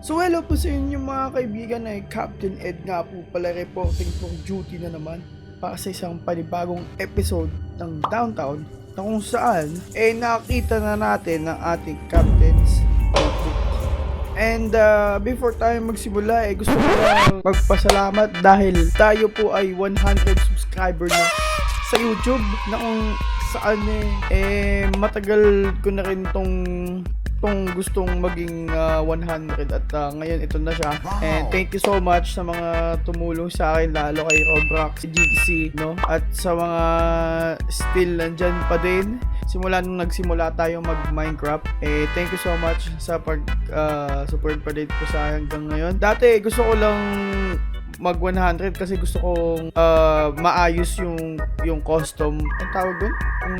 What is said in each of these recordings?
So hello po sa inyo mga kaibigan, ay Captain Ed nga po pala, reporting for duty na naman para sa isang panibagong episode ng Downtown, na kung saan nakita na natin ng ating Captain's Notebook. And before tayo magsimula, gusto ko lang magpasalamat dahil tayo po ay 100 subscriber na sa YouTube, na kung saan matagal ko na rin tong gustong maging 100 at ngayon ito na siya. And thank you so much sa mga tumulong sa akin, lalo kay Robrox, GC, no? At sa mga still nandyan pa din simula nung nagsimula tayo mag Minecraft, thank you so much sa pag support pa din po sa akin hanggang ngayon. Dati gusto ko lang mag 100 kasi gusto kong maayos yung custom, ang tawag doon,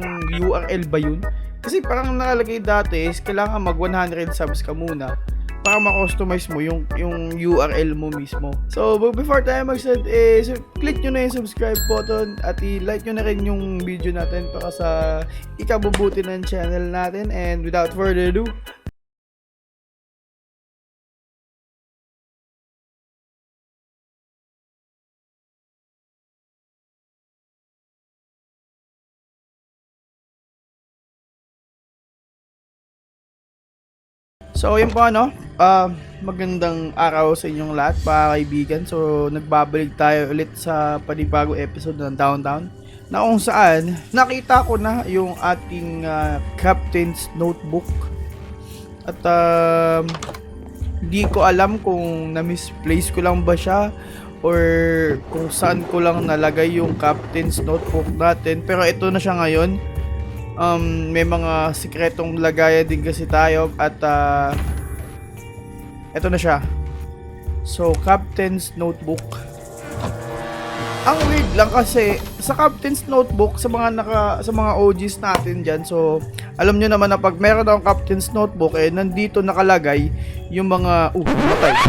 yung URL ba yun? Kasi parang nakalagay dati is kailangan mag 100 subs ka muna para ma-customize mo yung URL mo mismo. So before tayo mag-start, click nyo na yung subscribe button at i-like nyo na rin yung video natin para sa ikabubuti ng channel natin. And without further ado, so yun po magandang araw sa inyong lahat mga kaibigan. So nagbabalik tayo ulit sa panibagong episode ng Downtown, na kung saan nakita ko na yung ating Captain's Notebook. At di ko alam kung na-misplace ko lang ba siya or kung saan ko lang nalagay yung Captain's Notebook natin. Pero ito na siya ngayon. May mga sikretong lagayan din kasi tayo at eto na siya. So Captain's Notebook. Ang weird lang kasi sa Captain's Notebook, sa mga OGs natin diyan, so alam niyo naman na pag meron akong Captain's Notebook, nandito nakalagay yung mga matay.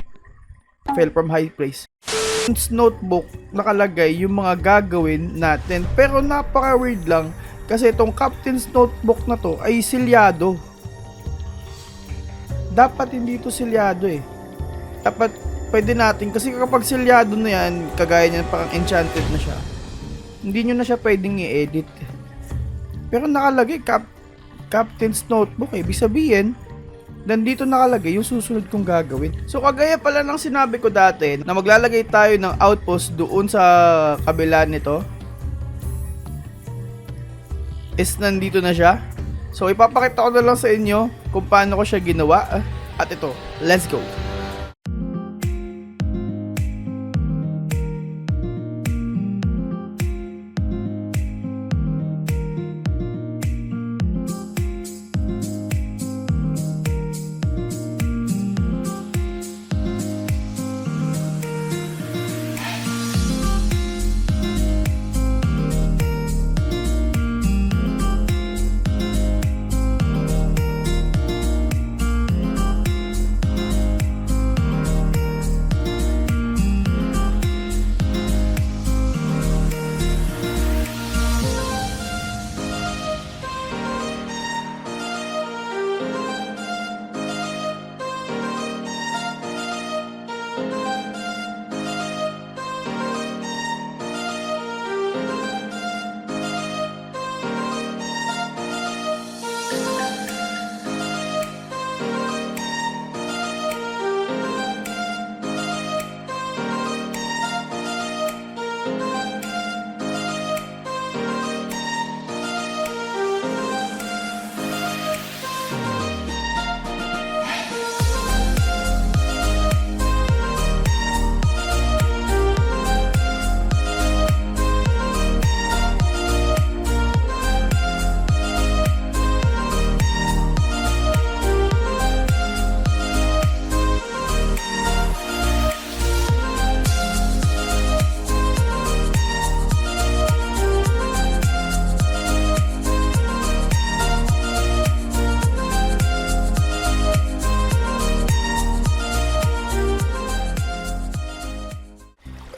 Fell from high place. Captain's Notebook nakalagay yung mga gagawin natin, pero napaka weird lang kasi itong Captain's Notebook na to ay silyado. Dapat hindi ito silyado Dapat pwede natin, kasi kapag silyado na yan, kagaya niyan parang enchanted na siya, hindi nyo na siya pwedeng i-edit. Pero nakalagay Captain's Notebook, ibig sabihin nandito nakalagay yung susunod kong gagawin. So kagaya pala ng sinabi ko dati na maglalagay tayo ng outpost doon sa kabila nito, is nandito na siya. So ipapakita ko na lang sa inyo kung paano ko siya ginawa. At ito, let's go.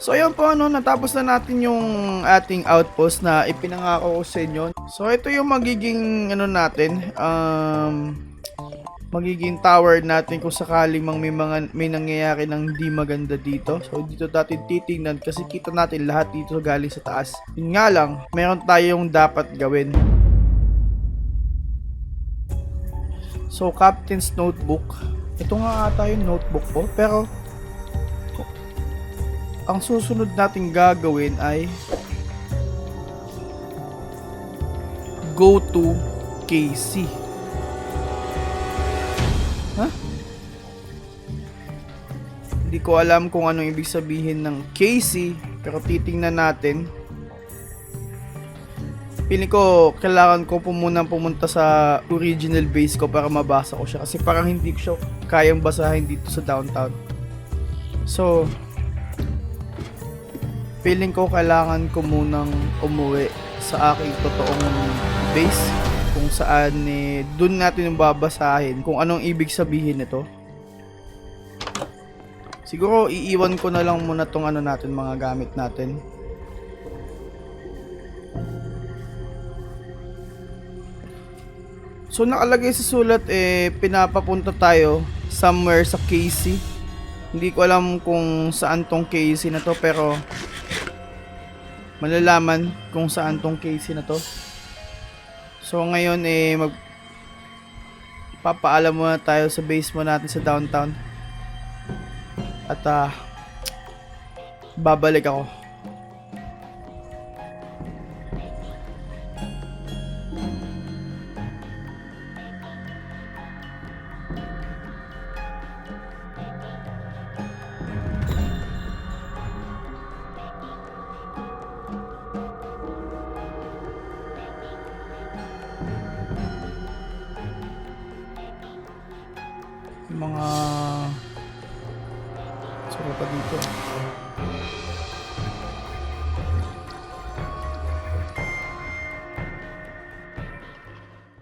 So ayun po, natapos na natin yung ating outpost na ipinangako ko sa inyo. So ito yung magiging natin, magiging tower natin kung sakaling may nangyayari ng hindi maganda dito. So dito natin titingnan kasi kita natin lahat dito galing sa taas. Yun nga lang, meron tayong dapat gawin. So Captain's Notebook. Ito nga ata yung notebook ko, pero ang susunod nating gagawin ay go to KC. Hindi ko alam kung anong ibig sabihin ng KC, pero titingnan natin. Piling ko kailangan ko pumunta sa original base ko para mabasa ko siya kasi parang hindi ko siya kayang basahin dito sa downtown. So feeling ko kailangan ko munang umuwi sa aking totoong base kung saan dun natin babasahin kung anong ibig sabihin nito. Siguro iiwan ko na lang muna tong mga gamit natin. So nakalagay sa sulat pinapapunta tayo somewhere sa KC. Hindi ko alam kung saan tong KC na to, pero malalaman kung saan tong KC na to. So ngayon magpapaalam muna tayo sa base mo natin sa downtown. At babalik ako. Mga sura pa dito.